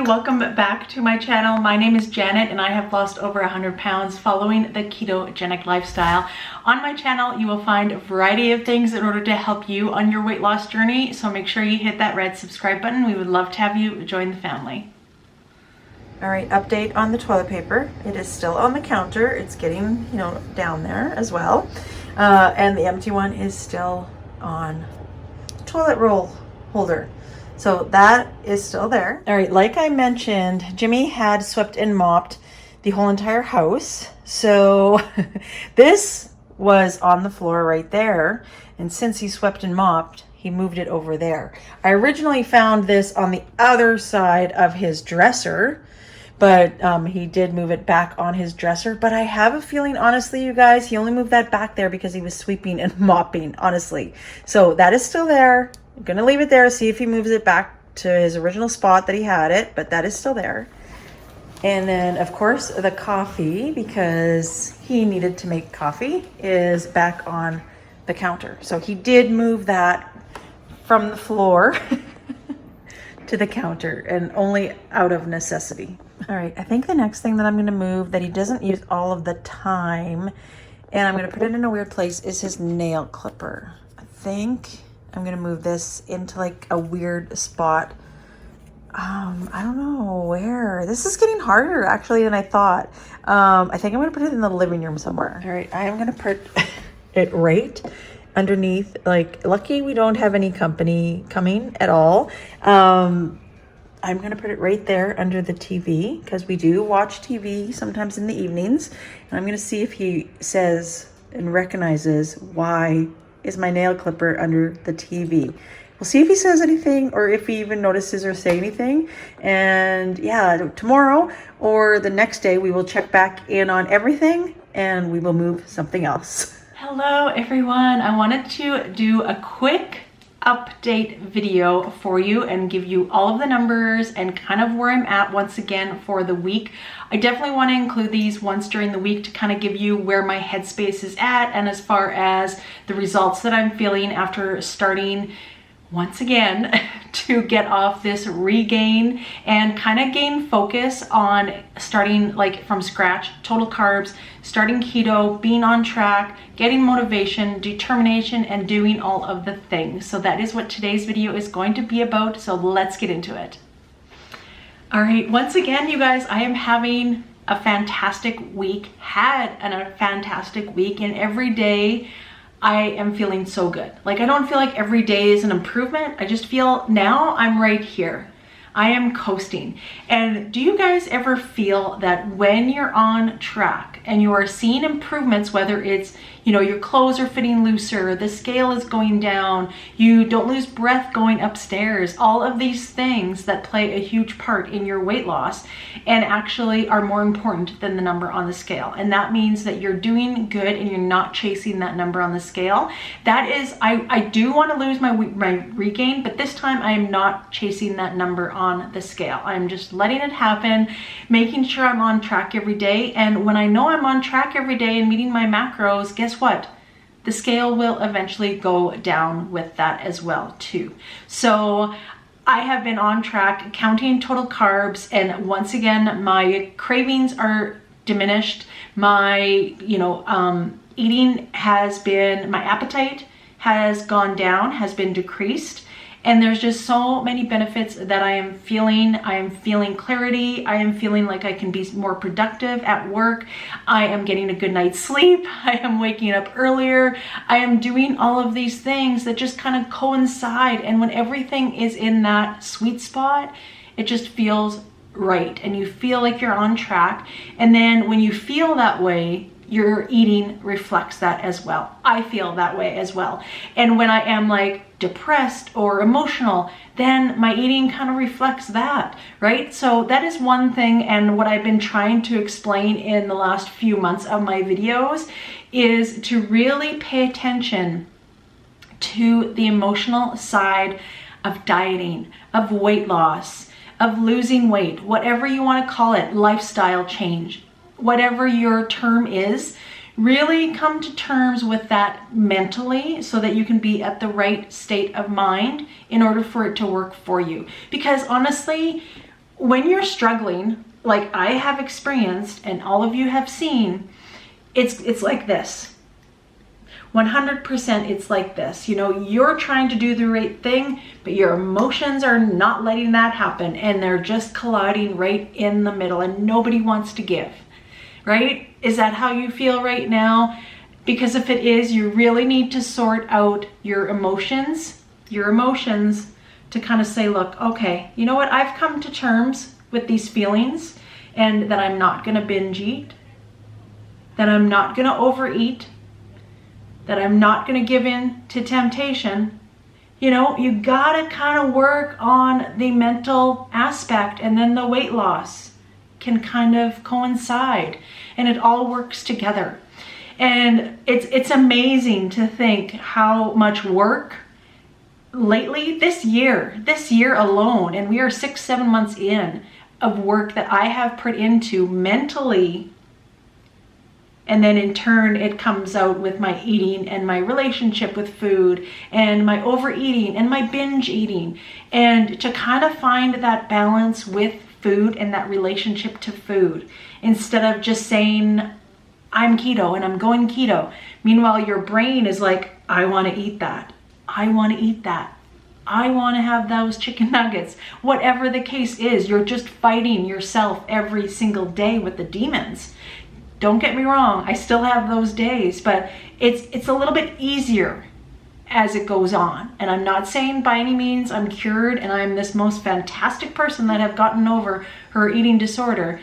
welcome back to my channel. My name is Janet and I have lost over 100 pounds following the ketogenic lifestyle. On my channel, you will find a variety of things in order to help you on your weight loss journey. So make sure you hit that red subscribe button. We would love to have you join the family. All right, update on the toilet paper. It is still on the counter. It's getting, down there as well. And the empty one is still on the toilet roll holder. So that is still there. All right, like I mentioned, Jimmy had swept and mopped the whole entire house. So this was on the floor right there. And since he swept and mopped, he moved it over there. I originally found this on the other side of his dresser, but he did move it back on his dresser. But I have a feeling, honestly, you guys, he only moved that back there because he was sweeping and mopping, honestly. So that is still there. I'm gonna leave it there, see if he moves it back to his original spot that he had it, but that is still there. And then, of course, the coffee, because he needed to make coffee, is back on the counter. So he did move that from the floor to the counter, and only out of necessity. All right, I think the next thing that I'm gonna move that he doesn't use all of the time, and I'm gonna put it in a weird place, is his nail clipper. I think I'm gonna move this into like a weird spot. I don't know where. This is getting harder actually than I thought. I think I'm gonna put it in the living room somewhere. All right, I am gonna put it right underneath. Like, lucky we don't have any company coming at all. I'm gonna put it right there under the TV, because we do watch TV sometimes in the evenings. And I'm gonna see if he says and recognizes why is my nail clipper under the TV. We'll see if he says anything, or if he even notices or say anything. And yeah, tomorrow or the next day, we will check back in on everything and we will move something else. Hello everyone. I wanted to do a quick update video for you and give you all of the numbers and kind of where I'm at once again for the week. I definitely want to include these once during the week to kind of give you where my headspace is at, and as far as the results that I'm feeling after starting once again to get off this regain and kind of gain focus on starting like from scratch, total carbs, starting keto, being on track, getting motivation, determination, and doing all of the things. So that is what today's video is going to be about. So let's get into it. All right, once again, you guys, I am having a fantastic week, a fantastic week, and every day I am feeling so good. Like, I don't feel like every day is an improvement. I just feel now I'm right here. I am coasting. And do you guys ever feel that when you're on track and you are seeing improvements, whether it's, your clothes are fitting looser, the scale is going down, you don't lose breath going upstairs, all of these things that play a huge part in your weight loss and actually are more important than the number on the scale. And that means that you're doing good and you're not chasing that number on the scale. That is, I do want to lose my regain, but this time I am not chasing that number on the scale. I'm just letting it happen, making sure I'm on track every day. And when I know I'm on track every day and meeting my macros, guess what? The scale will eventually go down with that as well too. So I have been on track counting total carbs, and once again my cravings are diminished. My eating has been, my appetite has gone down, has been decreased. And there's just so many benefits that I am feeling. I am feeling clarity. I am feeling like I can be more productive at work. I am getting a good night's sleep. I am waking up earlier. I am doing all of these things that just kind of coincide. And when everything is in that sweet spot, it just feels right. And you feel like you're on track. And then when you feel that way, your eating reflects that as well. I feel that way as well. And when I am like depressed or emotional, then my eating kind of reflects that, right? So that is one thing. And what I've been trying to explain in the last few months of my videos is to really pay attention to the emotional side of dieting, of weight loss, of losing weight, whatever you want to call it, lifestyle change. Whatever your term is, really come to terms with that mentally so that you can be at the right state of mind in order for it to work for you. Because honestly, when you're struggling, like I have experienced and all of you have seen, it's like this. 100% it's like this. You know, you're trying to do the right thing, but your emotions are not letting that happen, and they're just colliding right in the middle, and nobody wants to give, right? Is that how you feel right now? Because if it is, you really need to sort out your emotions to kind of say, look, okay, you know what? I've come to terms with these feelings, and that I'm not gonna binge eat, that I'm not gonna overeat, that I'm not gonna give in to temptation. You know, you gotta kind of work on the mental aspect, and then the weight loss can kind of coincide, and it all works together. And it's amazing to think how much work lately, this year alone, and we are 6-7 months in, of work that I have put into mentally. And then in turn, it comes out with my eating and my relationship with food and my overeating and my binge eating. And to kind of find that balance with food and that relationship to food, instead of just saying, I'm keto and I'm going keto. Meanwhile, your brain is like, I want to eat that. I want to eat that. I want to have those chicken nuggets. Whatever the case is, you're just fighting yourself every single day with the demons. Don't get me wrong, I still have those days, but it's a little bit easier as it goes on. And I'm not saying by any means I'm cured and I'm this most fantastic person that have gotten over her eating disorder.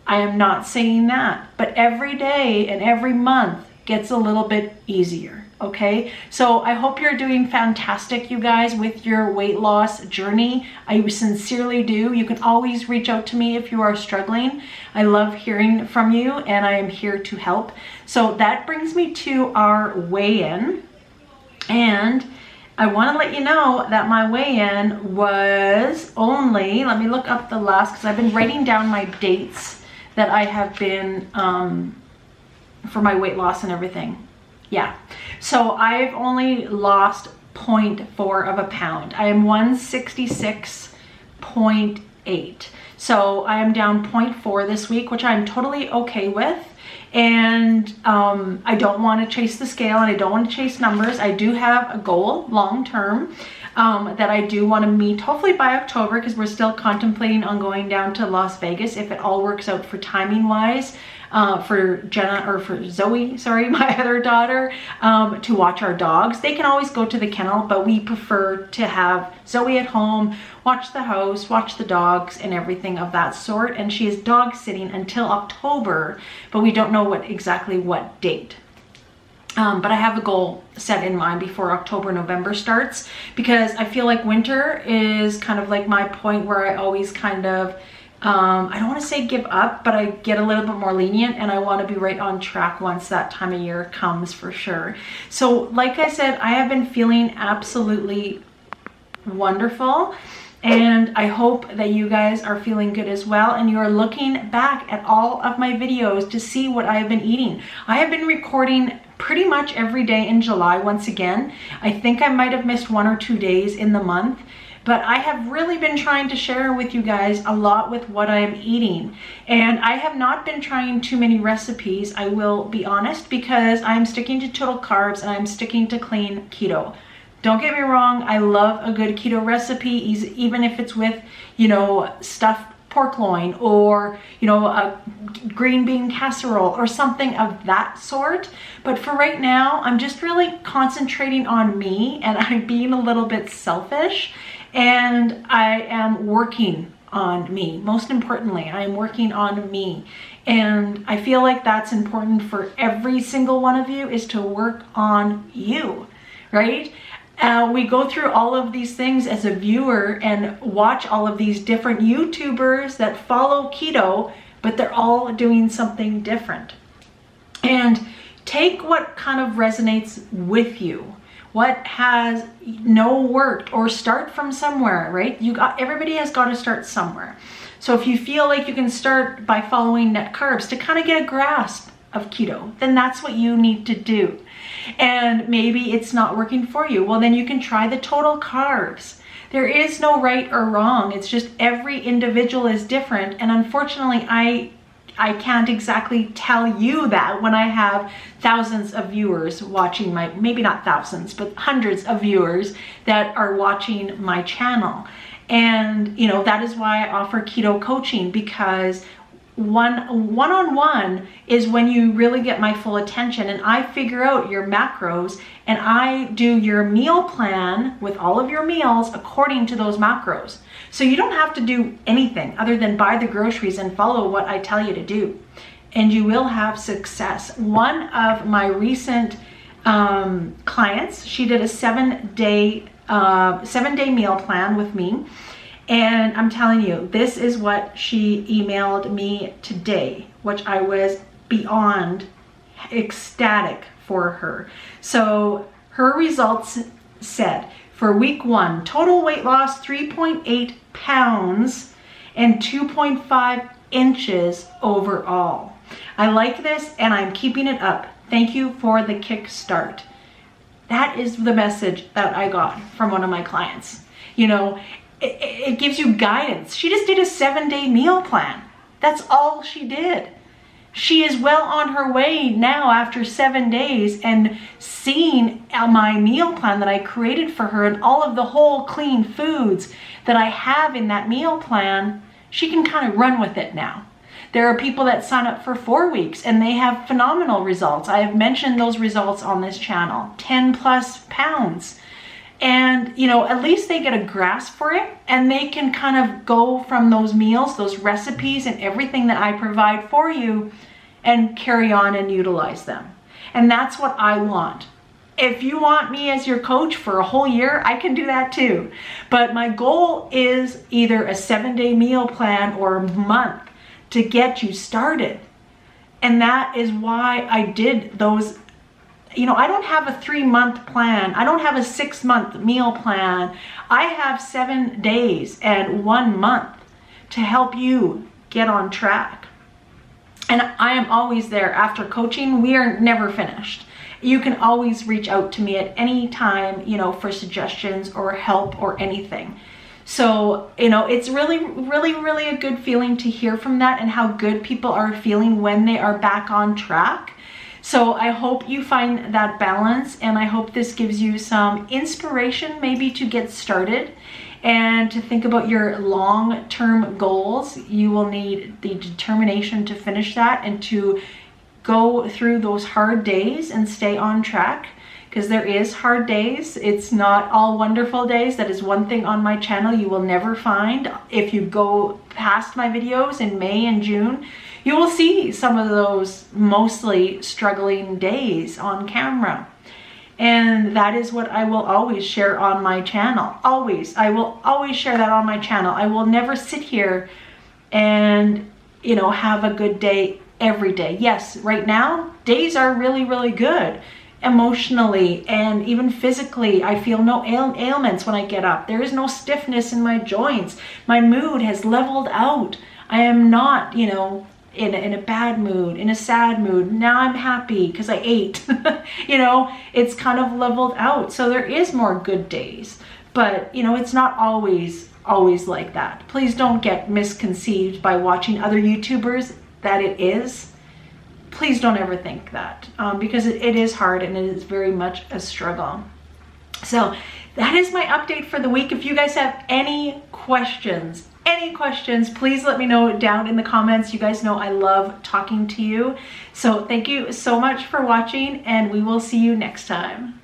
I am not saying that, but every day and every month gets a little bit easier. Okay, so I hope you're doing fantastic, you guys, with your weight loss journey. I sincerely do. You can always reach out to me if you are struggling. I love hearing from you, and I am here to help. So that brings me to our weigh-in, and I want to let you know that my weigh-in was only, let me look up the last, because I've been writing down my dates that I have been for my weight loss and everything. Yeah, so I've only lost 0.4 of a pound. I am 166.8. So I am down 0.4 this week, which I'm totally okay with. And I don't want to chase the scale, and I don't want to chase numbers. I do have a goal long term that I do want to meet, hopefully by October, because we're still contemplating on going down to Las Vegas if it all works out for timing wise. For Jenna, or for Zoe, sorry, my other daughter, to watch our dogs. They can always go to the kennel, but we prefer to have Zoe at home, watch the house, watch the dogs and everything of that sort. And she is dog sitting until October, but we don't know exactly what date. But I have a goal set in mind before October, November starts, because I feel like winter is kind of like my point where I always kind of I don't want to say give up, but I get a little bit more lenient, and I want to be right on track once that time of year comes, for sure. So like I said, I have been feeling absolutely wonderful, and I hope that you guys are feeling good as well, and you are looking back at all of my videos to see what I have been eating. I have been recording pretty much every day in July once again. I think I might have missed 1 or 2 days in the month. But I have really been trying to share with you guys a lot with what I am eating. And I have not been trying too many recipes, I will be honest, because I'm sticking to total carbs and I'm sticking to clean keto. Don't get me wrong, I love a good keto recipe, even if it's with, you know, stuffed pork loin, or, you know, a green bean casserole or something of that sort. But for right now, I'm just really concentrating on me, and I'm being a little bit selfish. And I am working on me. Most importantly, I am working on me. And I feel like that's important for every single one of you, is to work on you, right? We go through all of these things as a viewer and watch all of these different YouTubers that follow keto, but they're all doing something different. And take what kind of resonates with you. What has worked, or start from somewhere, right? Everybody has got to start somewhere. So if you feel like you can start by following net carbs to kind of get a grasp of keto, then that's what you need to do. And maybe it's not working for you. Well, then you can try the total carbs. There is no right or wrong. It's just every individual is different. And unfortunately, I can't exactly tell you that when I have thousands of viewers watching my, maybe not thousands, but hundreds of viewers that are watching my channel. And, you know, that is why I offer keto coaching, because one-on-one is when you really get my full attention, and I figure out your macros and I do your meal plan with all of your meals according to those macros. So you don't have to do anything other than buy the groceries and follow what I tell you to do, and you will have success. One of my recent clients, she did a 7-day meal plan with me. And I'm telling you, this is what she emailed me today, which I was beyond ecstatic for her. So her results said, for week 1, total weight loss 3.8 pounds and 2.5 inches overall. I like this and I'm keeping it up. Thank you for the kickstart. That is the message that I got from one of my clients. You know, it gives you guidance. She just did a 7-day meal plan. That's all she did. She is well on her way now after 7 days, and seeing my meal plan that I created for her and all of the whole clean foods that I have in that meal plan, she can kind of run with it now. There are people that sign up for 4 weeks and they have phenomenal results. I have mentioned those results on this channel, 10+ pounds. And, you know, at least they get a grasp for it, and they can kind of go from those meals, those recipes and everything that I provide for you, and carry on and utilize them. And that's what I want. If you want me as your coach for a whole year, I can do that too. But my goal is either a 7-day meal plan or a month to get you started. And that is why I did those. You know, I don't have a 3-month plan. I don't have a 6-month meal plan. I have 7 days and 1 month to help you get on track. And I am always there. After coaching, we are never finished. You can always reach out to me at any time, you know, for suggestions or help or anything. So, you know, it's really, really, really a good feeling to hear from that and how good people are feeling when they are back on track. So I hope you find that balance, and I hope this gives you some inspiration maybe to get started and to think about your long-term goals. You will need the determination to finish that and to go through those hard days and stay on track, because there is hard days. It's not all wonderful days. That is one thing on my channel you will never find. If you go past my videos in May and June, you will see some of those mostly struggling days on camera. And that is what I will always share on my channel. Always. I will always share that on my channel. I will never sit here and, you know, have a good day every day. Yes, right now, days are really, really good. Emotionally and even physically, I feel no ailments when I get up. There is no stiffness in my joints. My mood has leveled out. I am not, you know, in a bad mood, in a sad mood. Now I'm happy because I ate. You know, it's kind of leveled out. So there is more good days, but you know, it's not always like that. Please don't get misconceived by watching other YouTubers that it is. Please don't ever think that, because it is hard and it is very much a struggle. So that is my update for the week. If you guys have any questions, please let me know down in the comments. You guys know I love talking to you. So thank you so much for watching, and we will see you next time.